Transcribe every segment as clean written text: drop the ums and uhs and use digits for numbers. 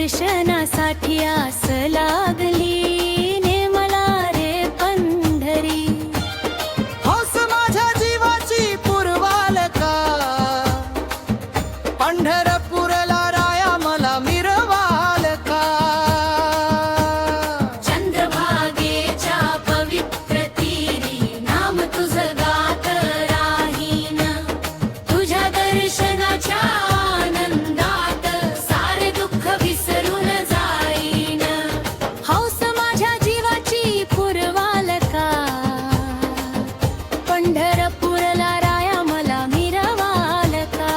दर्शनासाठी आस लागली ने मला रे पंढरी. हौस माझ्या जीवाची पुरवाल का, पंढरपूरला राया मला मिरवाल का. चंद्रभागेच्या पवित्र तीरी नाम तुझं गात राहीन, तुझ्या दर्शनाच्या आनंदात सारे दुःख विसरून जाईन. हौस माझ्या जीवाची पुरवाल का, पंढरपूरला राया मला मिरवाल का.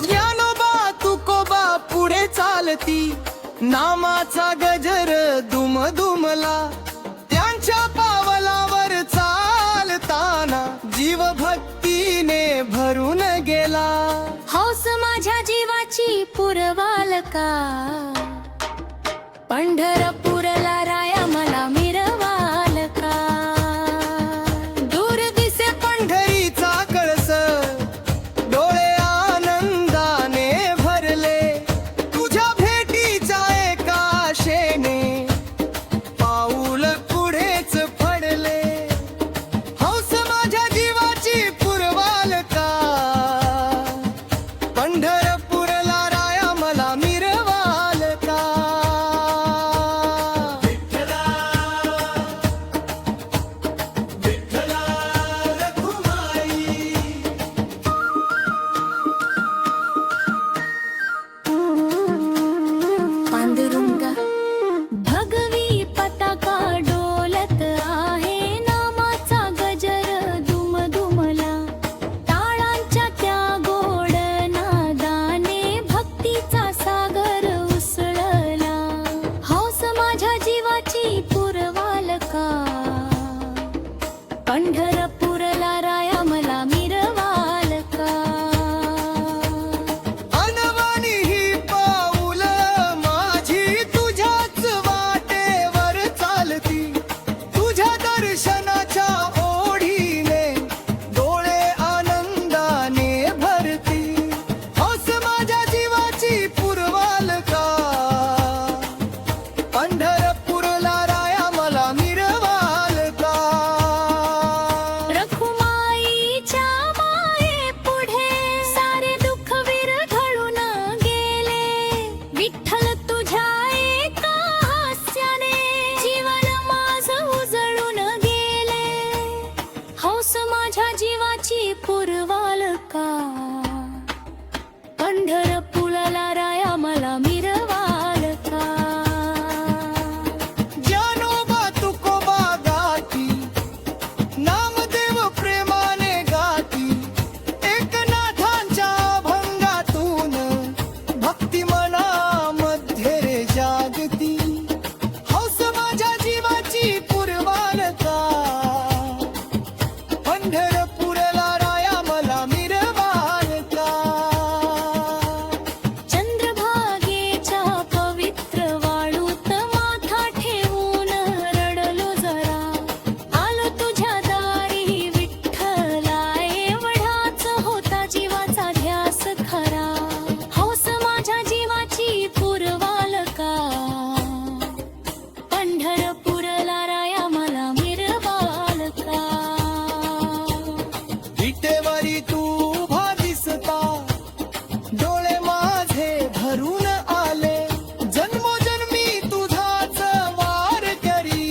ज्ञानोबा तुकोबा पुढे चालती, नामाचा गजर दुमदुमला. त्यांच्या पावलावर चालताना जीव भक्तीने भरून गेला. हौस माझ्या जीवाची पुरवाल का, पंढरपूरला राया मला मिरवाल का. दूर दिसे पंढरीचा कळस, डोळे आनंदाने भरले. तुझ्या भेटीच्या एका आशेने पाऊल पुढेच पडले. हौस माझ्या जीवाची पुरवाल का, पंढरपूरला राया मला मिरवाल का. पांडुरंगा भगवी पताका डोलत आहे, नामाचा गजर दुमदुमला. टाळांच्या त्या गोड नादाने भक्तीचा सागर उसळला. हौस माझ्या जीवाची पुरवाल का, पंढरपूरला राया मला मिरवाल का. अनवाणी ही पाऊल माझी तुझ्याच वाटेवर चालती. तुझ्या दर्शनाच्या ओढीने डोळे आनंदाने भरती. हौस माझ्या जीवाची पुरवाल का, पंढरपूरला राया मला मिरवाल का. रखुमाईच्या माये पुढे सारे दुःख विरघळून गेले. विठ्ठल तुझ्या एका हास्याने जीवन माझं उजळून गेले. हौस माझ्या जीवाची पुरवाल का, पंढरपूरला राया मला मिरवाल का. ज्ञानोबा तुकोबा गाती, नामदेव प्रेमाने गाती. एकनाथांच्या अभंगातून भक्ती मनामध्ये रे जागती. हौस माझ्या जीवाची पुरवाल का, पंढरपूरला राया मला मिरवाल का. चंद्रभागेच्या पवित्र वाळूत माथा ठेवून रडलो जरा. आलो तुझ्या दारी विठ्ठला, एवढाच होता जीवाचा ध्यास खरा. हौस माझ्या जीवाची पुरवाल का, पंढरपूरला राया मला मिरवाल का. विटेवरी तू उभा दिसता, डोळे माझे भरून आले. जन्मोजन्मी तुझाच वार करी,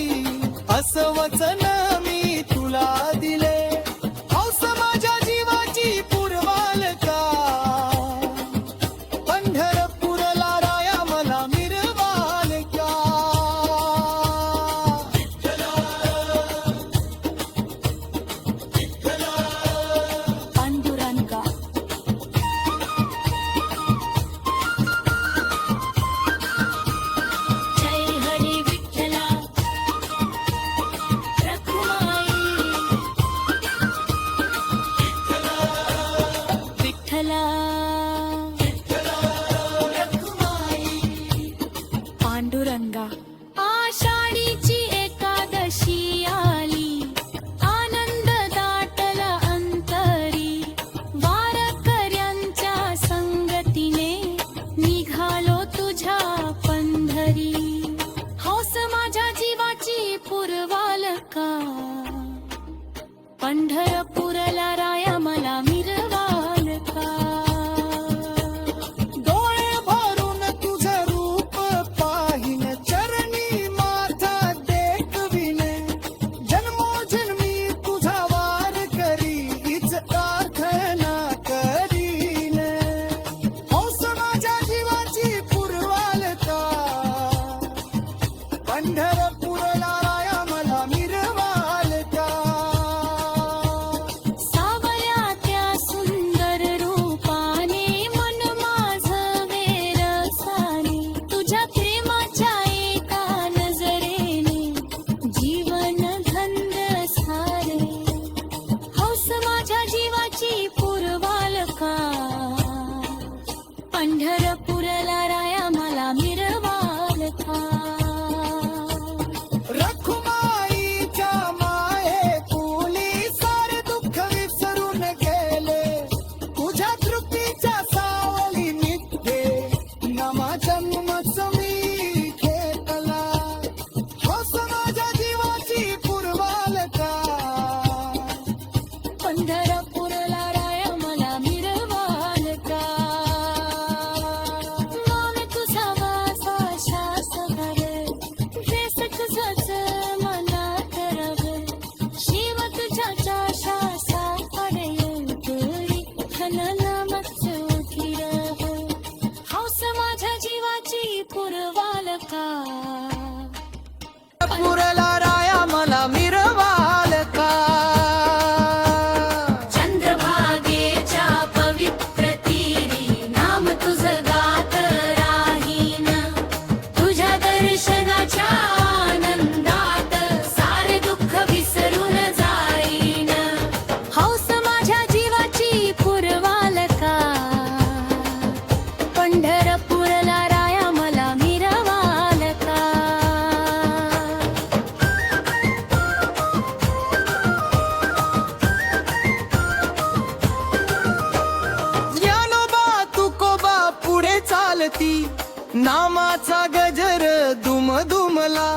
असं वचन मी तुला दिले. हौस माझ्या जीवाची पुरवाल का, पंढरपूरला राया मला मिरवाल का. पांडुरंगा जय हरी विठ्ठला. पंढरपूरला राया मला मिरवाल का डोळे भरून तुझं रूप पाहिन चरणी माथा देखविन जन्मोजन्मी तुझा वार करी हीच प्रार्थना करीन हौस माझ्या जीवाची पुरवाल का पंढरपूरला राया मला मिरवाल का सावल्या त्या सुंदर रूपाने मन माझं वेरसाने तुझ्या प्रेमाच्या एका नजरेने जीवन धन्य सारे हौस माझ्या जीवाची पुरवाल का पंढरपूरला राया मला मिरवाल का रखुमाईच्या माये कुली सारे दुःख विसरून गेले तुझ्या तृप्तीच्या सावली निघे नमा जन्मच मी घेतला हौस माझ्या जीवाची पुरवाल का पंढरपूरला राया मला मिरवाल का मान तुझा वासा श्वास भरे देश तुझाच मनात रवे शिव तुझ्या श्वासा पडेल नामच उठी रहे हौस माझ्या जीवाची पुरवाल का पुरला राया मला मिरवाल का चंद्रभागेच्या पवित्र तीरी नाम तुझं गात राहीन तुझ्या दर्शनाच्या आनंदात सारे दुःख विसरून जाईन हौस माझ्या जीवाची पुरवाल का पंढरपूरला राया मला मिरवाल का ज्ञानोबा तुकोबा पुढे चालती नामाचा गजर दुमदुमला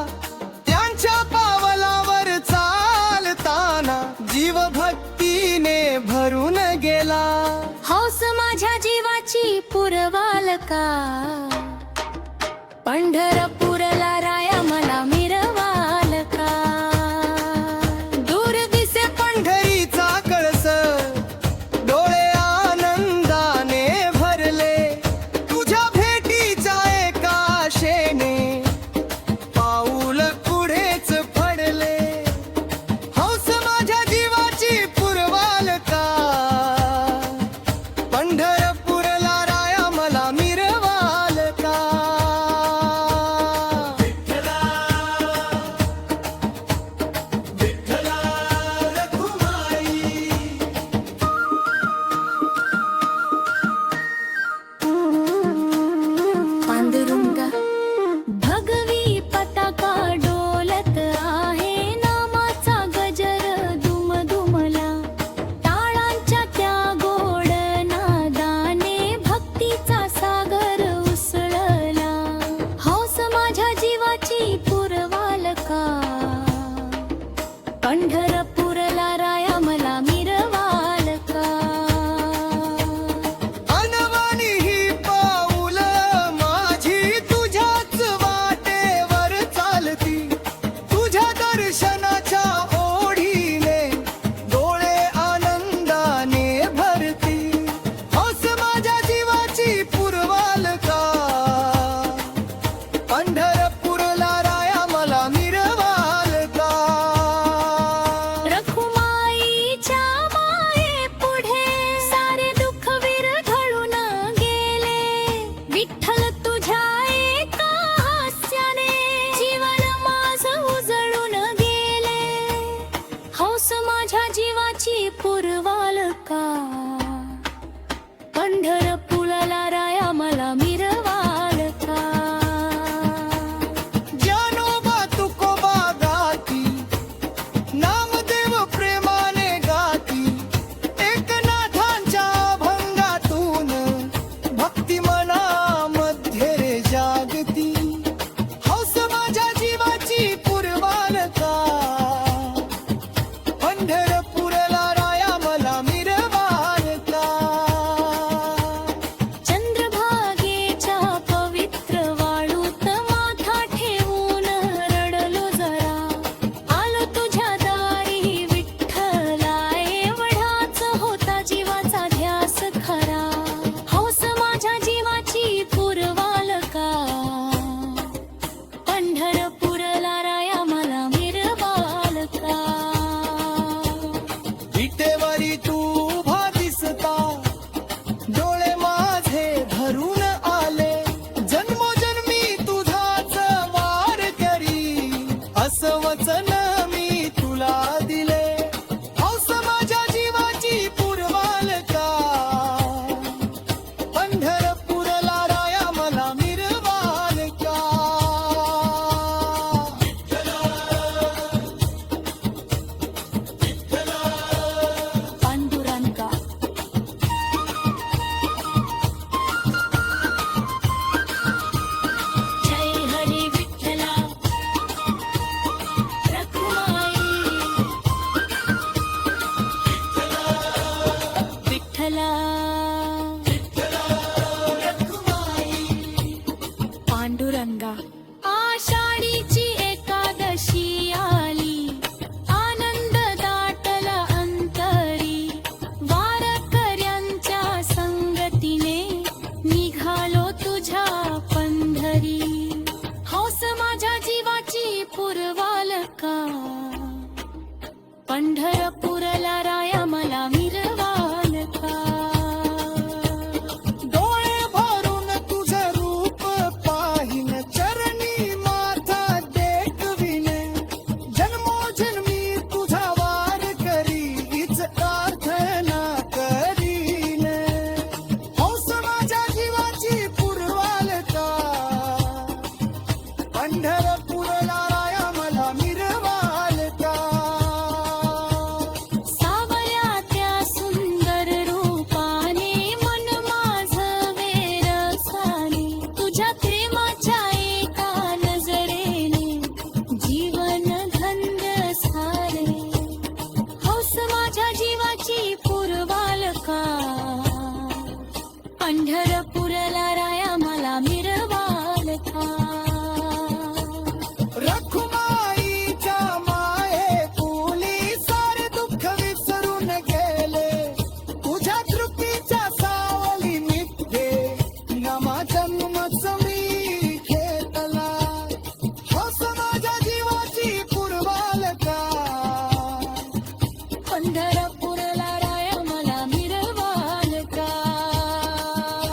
त्यांच्या पावलावर चालताना जीव भक्तीने भरून गेला हौस माझ्या जीवाची पुरवाल का पंढरपूरला राया मला मिरवाल का दूर दिसे पंढरीचा कळस डोळे आनंदाने भरले तुझ्या भेटीच्या एका आशेने पाऊल पुढेच पडले हौस माझ्या जीवाची पुरवाल का पंढरपूरला राया मला मिरवाल का पांडुरंगा भगवी पताका डोलत आहे नामाचा गजर दुमदुमला टाळांच्या त्या गोड नादाने भक्तीचा सागर उसळला हौस माझ्या जीवाची पुरवाल का पंढरपूरला राया मला मिरवाल का अनवाणी ही पाऊल माझी तुझ्याच वाटेवर चालती तुझ्या दर्शनाच्या ओढीने डोळे आनंदाने भरती हौस माझ्या जीवाची पुरवाल का पंढरपूरला राया मला मिरवाल का रखुमाईच्या माये पुढे सारे दुःख विरघळून गेले विठ्ठल तुझ्या एका हास्याने जीवन माझं उजळून गेले पंढरपूरला राया मला मिरवाल का डोळे भरून तुझं रूप पाहिन चरणी माथा देखविन जन्मोजन्मी तुझा वार करी हीच प्रार्थना करीन हौस माझ्या जीवाची पुरवाल का पंढरपूरला राया मला मिरवाल का सावल्या त्या सुंदर रूपाने मन माझं वेरसाने तुझ्या प्रेमाच्या एका नजरेने जीवन धन्य सारे हौस माझ्या जीवाची पुरवाल का पंढरपूरला राया मला मिरवाल का रखुमाईच्या माये कुणी सारे दुःख विसरून गेले तुझ्या तृप्तीच्या सावली निघे नमा जन्मच मी घेतला हौस माझ्या जीवाची पुरवाल का पंढर